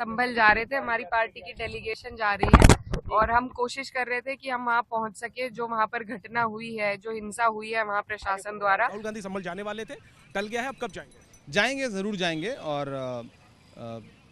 संभल जा रहे थे, हमारी पार्टी की डेलीगेशन जा रही है और हम कोशिश कर रहे थे कि हम वहाँ पहुँच सके। जो वहाँ पर घटना हुई है, जो हिंसा हुई है वहाँ प्रशासन द्वारा। राहुल गांधी संभल जाने वाले थे, टल गया है, अब कब जाएंगे? जाएंगे, ज़रूर जाएंगे और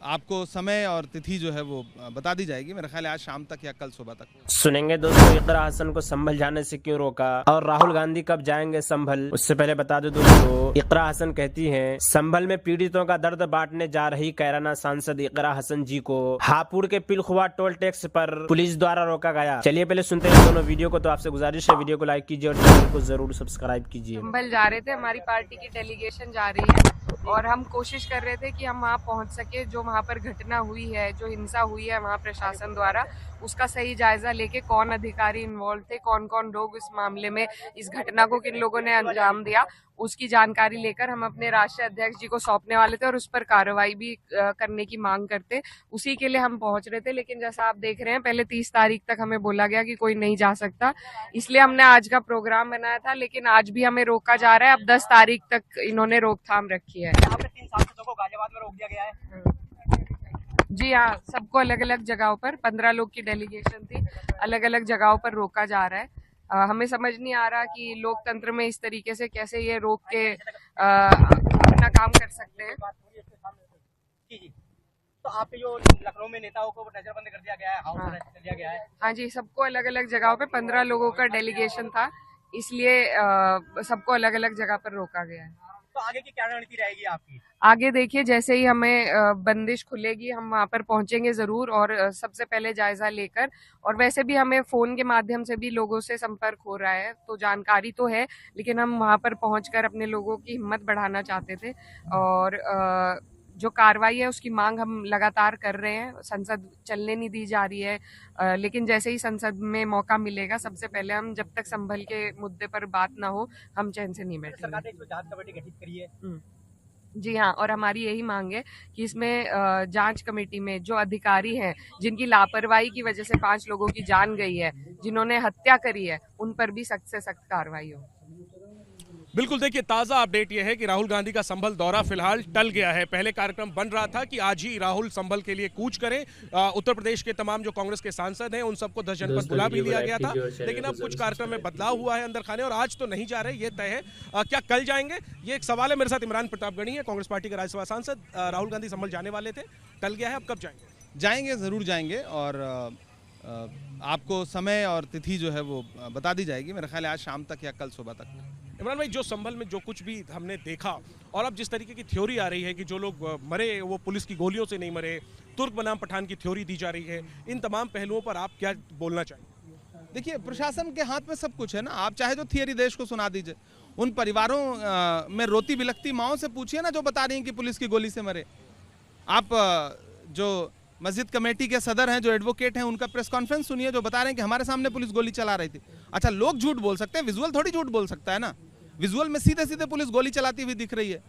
आपको समय और तिथि जो है वो बता दी जाएगी। मेरा ख्याल है आज शाम तक या कल सुबह तक। सुनेंगे दोस्तों इकरा हसन को संभल जाने से क्यों रोका और राहुल गांधी कब जाएंगे संभल। उससे पहले बता दो दोस्तों, इकरा हसन कहती हैं संभल में पीड़ितों का दर्द बांटने जा रही कैराना सांसद इकरा हसन जी को हापुड़ के पिलखुआ टोल टैक्स पर पुलिस द्वारा रोका गया। चलिए पहले सुनते हैं दोनों वीडियो को। तो आपसे गुजारिश है वीडियो को लाइक कीजिए और चैनल को जरूर सब्सक्राइब कीजिए। संभल जा रहे थे, हमारी पार्टी की डेलीगेशन जा रही है और हम कोशिश कर रहे थे कि हम वहाँ पहुँच सके। जो वहाँ पर घटना हुई है, जो हिंसा हुई है वहाँ प्रशासन द्वारा, उसका सही जायजा लेके कौन अधिकारी इन्वॉल्व थे, कौन कौन लोग इस मामले में, इस घटना को किन लोगों ने अंजाम दिया, उसकी जानकारी लेकर हम अपने राष्ट्रीय अध्यक्ष जी को सौंपने वाले थे और उस पर कार्रवाई भी करने की मांग करते। उसी के लिए हम पहुंच रहे थे, लेकिन जैसा आप देख रहे हैं पहले 30 तारीख तक हमें बोला गया कि कोई नहीं जा सकता, इसलिए हमने आज का प्रोग्राम बनाया था। लेकिन आज भी हमें रोका जा रहा है। अब 10 तारीख तक इन्होंने रोकथाम रखी है। यहाँ पे 3 सांसदों को गाजियाबाद में रोक दिया गया है। जी हाँ, सबको अलग अलग जगहों पर, 15 लोग की डेलीगेशन थी, अलग अलग जगहों पर रोका जा रहा है। हमें समझ नहीं आ रहा कि लोकतंत्र में इस तरीके से कैसे ये रोक के अपना काम कर सकते हैं। जी। तो आपके जो लखनऊ में नेताओं को नजरबंद कर दिया गया है, हाउस अरेस्ट कर दिया गया है। हाँ जी, सबको अलग अलग जगहों पे, 15 लोगों का डेलीगेशन था, इसलिए सबको अलग अलग जगह पर रोका गया है। तो आगे की क्या रणनीति रहेगी आपकी? आगे देखिए, जैसे ही हमें बंदिश खुलेगी हम वहाँ पर पहुंचेंगे जरूर और सबसे पहले जायजा लेकर। और वैसे भी हमें फोन के माध्यम से भी लोगों से संपर्क हो रहा है, तो जानकारी तो है, लेकिन हम वहाँ पर पहुंचकर अपने लोगों की हिम्मत बढ़ाना चाहते थे। और जो कार्रवाई है उसकी मांग हम लगातार कर रहे हैं। संसद चलने नहीं दी जा रही है, लेकिन जैसे ही संसद में मौका मिलेगा, सबसे पहले हम, जब तक संभल के मुद्दे पर बात ना हो, हम चैन से नहीं बैठेंगे। सरकार ने इसमें जांच कमेटी गठित करी है। जी हाँ, और हमारी यही मांग है कि इसमें जांच कमेटी में जो अधिकारी हैं, जिनकी लापरवाही की वजह से 5 लोगों की जान गई है, जिन्होंने हत्या करी है, उन पर भी सख्त से सख्त कार्रवाई हो। बिल्कुल, देखिए ताज़ा अपडेट यह है कि राहुल गांधी का संभल दौरा फिलहाल टल गया है। पहले कार्यक्रम बन रहा था कि आज ही राहुल संभल के लिए कूच करें। उत्तर प्रदेश के तमाम जो कांग्रेस के सांसद हैं उन सबको 10 जनपद बुला भी लिया गया था, लेकिन अब कुछ कार्यक्रम में बदलाव हुआ है अंदर खाने, और आज तो नहीं जा रहे, ये तय है। क्या कल जाएंगे, ये एक सवाल है। मेरे साथ इमरान प्रतापगढ़ी है, कांग्रेस पार्टी के राज्यसभा सांसद। राहुल गांधी संभल जाने वाले थे, टल गया है, अब कब जाएंगे? जाएंगे, ज़रूर जाएंगे और आपको समय और तिथि जो है वो बता दी जाएगी। मेरा ख्याल है आज शाम तक या कल सुबह तक। इमरान भाई, जो संभल में जो कुछ भी हमने देखा, और अब जिस तरीके की थ्योरी आ रही है कि जो लोग मरे वो पुलिस की गोलियों से नहीं मरे, तुर्क बनाम पठान की थ्योरी दी जा रही है, इन तमाम पहलुओं पर आप क्या बोलना चाहेंगे? देखिए, प्रशासन के हाथ में सब कुछ है ना। आप चाहे तो थियरी देश को सुना दीजिए, उन परिवारों में रोती बिलखती माओं से पूछिए ना जो बता रही हैं कि पुलिस की गोली से मरे। आप जो मस्जिद कमेटी के सदर हैं, जो एडवोकेट हैं, उनका प्रेस कॉन्फ्रेंस सुनिए, जो बता रहे हैं कि हमारे सामने पुलिस गोली चला रही थी। अच्छा, लोग झूठ बोल सकते हैं, विजुअल थोड़ी झूठ बोल सकता है ना। विजुअल में सीधे सीधे पुलिस गोली चलाती हुई दिख रही है।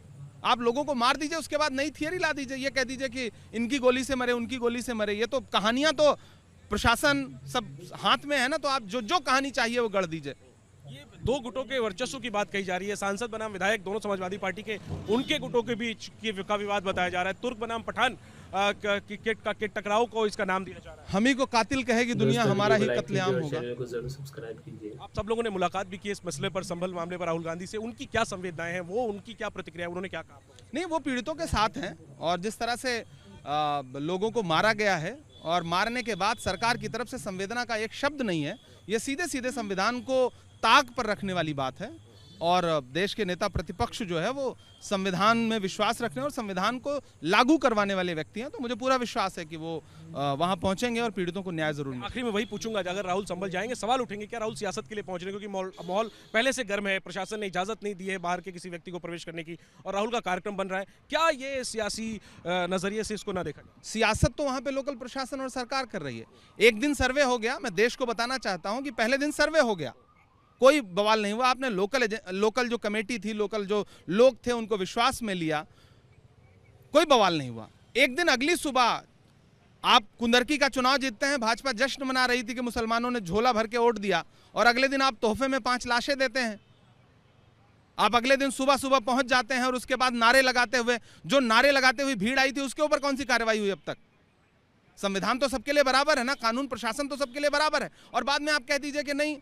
आप लोगों को मार दीजिए, उसके बाद नई थियरी ला दीजिए, ये कह दीजिए कि इनकी गोली से मरे, उनकी गोली से मरे। ये तो कहानियां तो प्रशासन सब हाथ में है ना, तो आप जो जो कहानी चाहिए वो गढ़ दीजिए। ये 2 गुटों के वर्चस्व की बात कही जा रही है। सांसद बनाम विधायक दोनों समाजवादी पार्टी के, उनके गुटों के बीच का विवाद बताया जा रहा है। तुर्क बनाम पठान के टकराव को इसका नाम दिया जा रहा है। हम ही को कातिल कहेगी दुनिया, हमारा ही कत्लेआम होगा। आप सब लोगों ने मुलाकात भी की इस मसले पर, संभल मामले पर राहुल गांधी से। उनकी क्या संवेदनाएं हैं, वो उनकी क्या प्रतिक्रिया है, उन्होंने क्या कहा? नहीं, वो पीड़ितों के साथ हैं और जिस तरह से लोगों को मारा गया है और मारने के बाद सरकार की तरफ से संवेदना का एक शब्द नहीं है, ये सीधे सीधे संविधान को ताक पर रखने वाली बात है। और देश के नेता प्रतिपक्ष जो है वो संविधान में विश्वास रखने और संविधान को लागू करवाने वाले व्यक्ति हैं, तो मुझे पूरा विश्वास है कि वो वहां पहुंचेंगे और पीड़ितों को न्याय जरूर मिलेगा। आखिरी में वही पूछूंगा, अगर राहुल संभल जाएंगे, सवाल उठेंगे क्या राहुल सियासत के लिए पहुंच रहे हैं? क्योंकि माहौल पहले से गर्म है, प्रशासन ने इजाजत नहीं दी है बाहर के किसी व्यक्ति को प्रवेश करने की, और राहुल का कार्यक्रम बन रहा है। क्या ये सियासी नजरिए से इसको ना देखा जाए? सियासत तो वहां पे लोकल प्रशासन और सरकार कर रही है। एक दिन सर्वे हो गया, मैं देश को बताना चाहता हूं कि पहले दिन सर्वे हो गया, कोई बवाल नहीं हुआ। आपने लोकल जो कमेटी थी, लोकल जो लोग थे, उनको विश्वास में लिया, कोई बवाल नहीं हुआ। एक दिन अगली सुबह आप कुंदरकी का चुनाव जीतते हैं, भाजपा जश्न मना रही थी कि मुसलमानों ने झोला भर के वोट दिया, और अगले दिन आप तोहफे में 5 लाशें देते हैं। आप अगले दिन सुबह सुबह पहुंच जाते हैं और उसके बाद नारे लगाते हुए, जो नारे लगाते हुए भीड़ आई थी, उसके ऊपर कौन सी कार्रवाई हुई अब तक? संविधान तो सबके लिए बराबर है ना, कानून प्रशासन तो सबके लिए बराबर है। और बाद में आप कह दीजिए कि नहीं,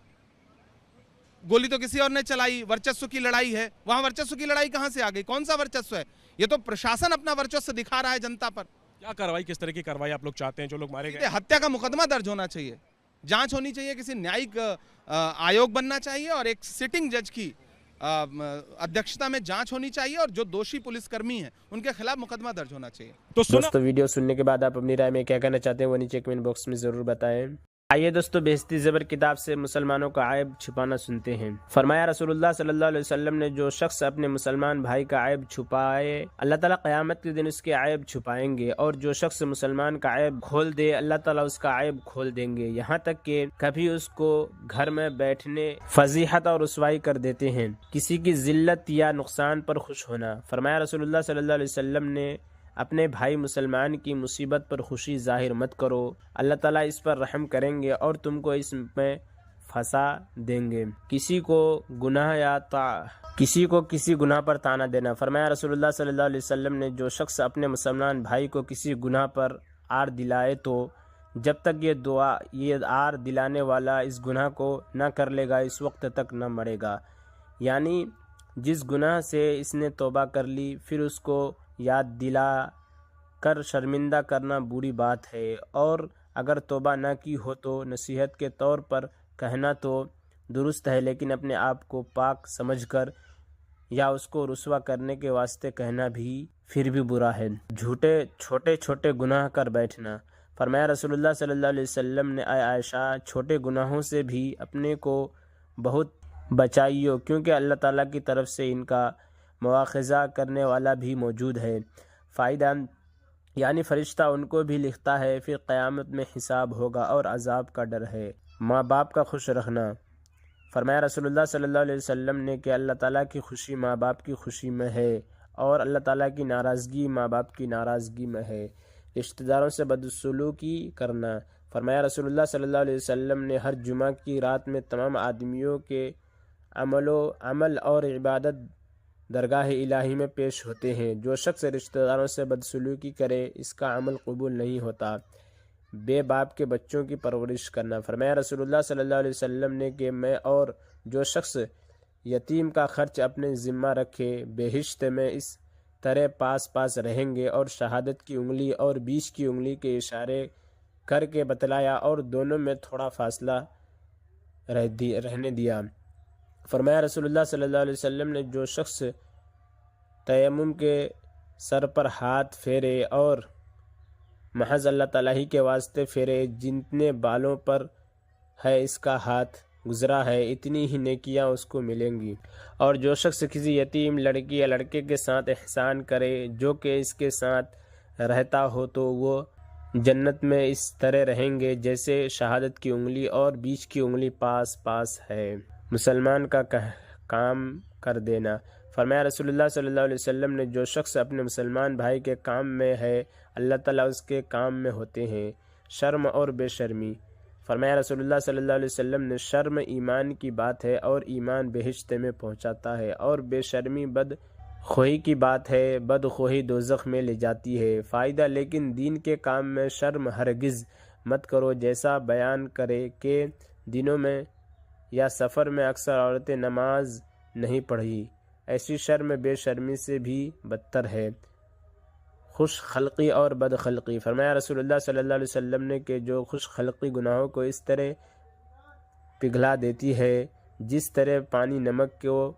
गोली तो किसी और ने चलाई, वर्चस्व की लड़ाई है। वहां वर्चस्व की लड़ाई कहां से आ गई? कौन सा वर्चस्व है? ये तो प्रशासन अपना वर्चस्व दिखा रहा है जनता पर। क्या कार्रवाई, किस तरह की कार्रवाई आप लोग चाहते हैं? जो लोग मारे गए, हत्या का मुकदमा दर्ज होना चाहिए, जांच होनी चाहिए, किसी न्यायिक आयोग बनना चाहिए और एक सिटिंग जज की अध्यक्षता में जांच होनी चाहिए और जो दोषी पुलिसकर्मी हैं उनके खिलाफ मुकदमा दर्ज होना चाहिए। तो सुना दोस्तों, वीडियो सुनने के बाद आप अपनी राय में क्या कहना चाहते हैं वो नीचे कमेंट बॉक्स में जरूर बताएं। आइए दोस्तों, बेहस्ती ज़बर किताब से मुसलमानों का आयब छुपाना सुनते हैं। फरमाया रसूलुल्लाह सल्लल्लाहु अलैहि वसल्लम ने, जो शख्स अपने मुसलमान भाई का आयब छुपाए, अल्लाह ताला क़यामत के दिन उसके आयब छुपाएंगे, और जो शख्स मुसलमान का आयब खोल दे, अल्लाह ताला उसका आयब खोल देंगे, यहाँ तक कि कभी उसको घर में बैठने फजीहत और रुसवाई कर देते हैं। किसी की जिल्लत या नुकसान पर खुश होना। फरमाया रसूलुल्लाह सल्लल्लाहु अलैहि वसल्लम ने, अपने भाई मुसलमान की मुसीबत पर खुशी जाहिर मत करो, अल्लाह ताला इस पर रहम करेंगे और तुमको इसमें फंसा देंगे। किसी को किसी गुनाह पर ताना देना। फरमाया रसूलुल्लाह सल्लल्लाहु अलैहि वसल्लम ने, जो शख्स अपने मुसलमान भाई को किसी गुनाह पर आर दिलाए तो जब तक ये आर दिलाने वाला इस गुनाह को न कर लेगा, इस वक्त तक न मरेगा। यानी जिस गुनाह से इसने तौबा कर ली, फिर उसको याद दिला कर शर्मिंदा करना बुरी बात है, और अगर तौबा ना की हो तो नसीहत के तौर पर कहना तो दुरुस्त है, लेकिन अपने आप को पाक समझकर या उसको रुसवा करने के वास्ते कहना भी फिर भी बुरा है। झूठे छोटे छोटे गुनाह कर बैठना। फरमाया रसूलुल्लाह सल्लल्लाहु अलैहि वसल्लम ने, आयशा, छोटे गुनाहों से भी अपने को बहुत बचाइयो, क्योंकि अल्लाह ताला की तरफ से इनका मुआखज़ा करने वाला भी मौजूद है। फ़ायदा, यानी फ़रिश्ता उनको भी लिखता है, फिर क़यामत में हिसाब होगा और अजाब का डर है। माँ बाप का खुश रखना। फरमाया रसूलुल्लाह सल्लल्लाहु अलैहि वसल्लम ने कि अल्लाह ताला की खुशी माँ बाप की खुशी में है और अल्लाह ताला की नाराज़गी माँ बाप की नाराज़गी में है। रिश्तेदारों से बदसलूकी करना। फरमाया रसूलुल्लाह सल्लल्लाहु अलैहि वसल्लम ने, हर जुमा की रात में तमाम आदमियों के अमल और इबादत दरगाह इलाही में पेश होते हैं। जो शख्स रिश्तेदारों से बदसलूकी करे, इसका अमल कबूल नहीं होता। बेबाप के बच्चों की परवरिश करना। फरमाया रसूलुल्लाह सल्लल्लाहु अलैहि वसल्लम ने कि मैं और जो शख्स यतीम का खर्च अपने ज़िम्मा रखे, बेहिश्त में इस तरह पास पास रहेंगे, और शहादत की उंगली और बीच की उंगली के इशारे करके बतलाया और दोनों में थोड़ा फासला रहने दिया। फरमाया रसूलुल्लाह सल्लल्लाहु अलैहि वसल्लम ने, जो शख्स तयम्मुम के सर पर हाथ फेरे और महज अल्लाह ताला ही के वास्ते फेरे, जितने बालों पर है इसका हाथ गुजरा है, इतनी ही नेकियां उसको मिलेंगी। और जो शख्स किसी यतीम लड़की या लड़के के साथ एहसान करे, जो कि इसके साथ रहता हो, तो वो जन्नत में इस तरह रहेंगे जैसे शहादत की उंगली और बीच की उंगली पास पास है। मुसलमान का काम कर देना। फरमाया रसूलुल्लाह सल्लल्लाहु अलैहि वसल्लम ने, जो शख्स अपने मुसलमान भाई के काम में है, अल्लाह ताला उसके काम में होते हैं। शर्म और बेशर्मी। फरमाया रसूलुल्लाह सल्लल्लाहु अलैहि वसल्लम ने, शर्म ईमान की बात है और ईमान बेहिश्त में पहुंचाता है, और बेशर्मी बदखोही की बात है, बदखोही दोज़ख में ले जाती है। फ़ायदा, लेकिन दीन के काम में शर्म हरगिज़ मत करो, जैसा बयान करे कि दिनों में या सफ़र में अक्सर औरतें नमाज नहीं पढ़ी। ऐसी शर्म बेशर्मी से भी बदतर है। खुश खल्क़ी और बद खल्क़ी। फरमाया रसूलुल्लाह सल्लल्लाहु अलैहि वसल्लम ने कि जो खुश खल्क़ी गुनाहों को इस तरह पिघला देती है जिस तरह पानी नमक को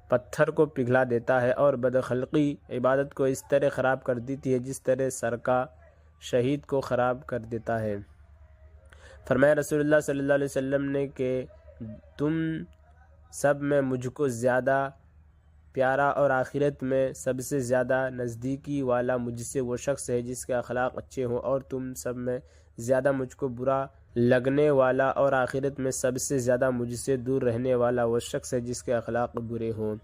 पत्थर को पिघला देता है, और बद खल्क़ी इबादत को इस तरह ख़राब कर देती है जिस तरह सरका शहीद को ख़राब कर देता है। फरमाया रसूलुल्लाह सल्लल्लाहु अलैहि वसल्लम ने कि तुम सब में मुझको ज़्यादा प्यारा और आखिरत में सबसे ज़्यादा नज़दीकी वाला मुझसे वो शख्स है जिसके अखलाक अच्छे हों, और तुम सब में ज़्यादा मुझको बुरा लगने वाला और आखिरत में सबसे ज़्यादा मुझसे दूर रहने वाला वो शख्स है जिसके अखलाक बुरे हों।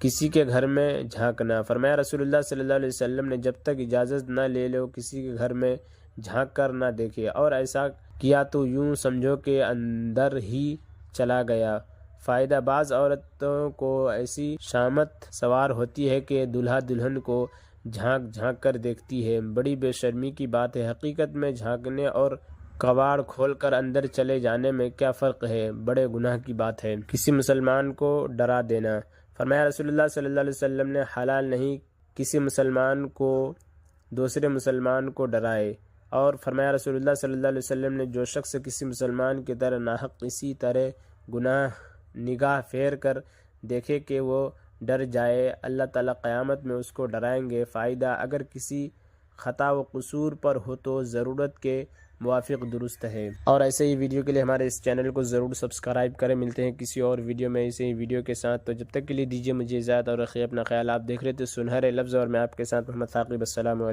किसी के घर में झांकना। फरमाया रसूलुल्लाह सल्लल्लाहु अलैहि वसल्लम ने, जब तक इजाज़त न ले लो किसी के घर में झांक कर ना देखे, और ऐसा किया तो यूं समझो कि अंदर ही चला गया। फ़ायदा, बाज़ औरतों को ऐसी शामत सवार होती है कि दूल्हा दुल्हन को झांक झांक कर देखती है। बड़ी बेशर्मी की बात है। हकीकत में झांकने और कबाड़ खोलकर अंदर चले जाने में क्या फ़र्क है? बड़े गुनाह की बात है किसी मुसलमान को डरा देना। फरमाया रसूलुल्लाह सल्लल्लाहु अलैहि वसल्लम ने हलाल नहीं किसी मुसलमान को दूसरे मुसलमान को डराए। और फरमाया रसूलुल्लाह सल्लल्लाहु अलैहि वसल्लम ने जो शख्स किसी मुसलमान की तरह नाहक इसी तरह गुनाह निगाह फेर कर देखे कि वो डर जाए, अल्लाह ताला क़यामत में उसको डराएंगे। फ़ायदा अगर किसी ख़ता व कसूर पर हो तो ज़रूरत के मुवाफ़िक़ दुरुस्त है। और ऐसे ही वीडियो के लिए हमारे इस चैनल को ज़रूर सब्सक्राइब करें। मिलते हैं किसी और वीडियो में ऐसे ही वीडियो के साथ। तो जब तक के लिए दीजिए मुझे इजाज़त और रखिए अपना ख्याल। आप देख रहे थे सुनहरे लफ्ज़ और मैं आपके साथ मोहम्मद साकिब। अस्सलामु अलैकुम।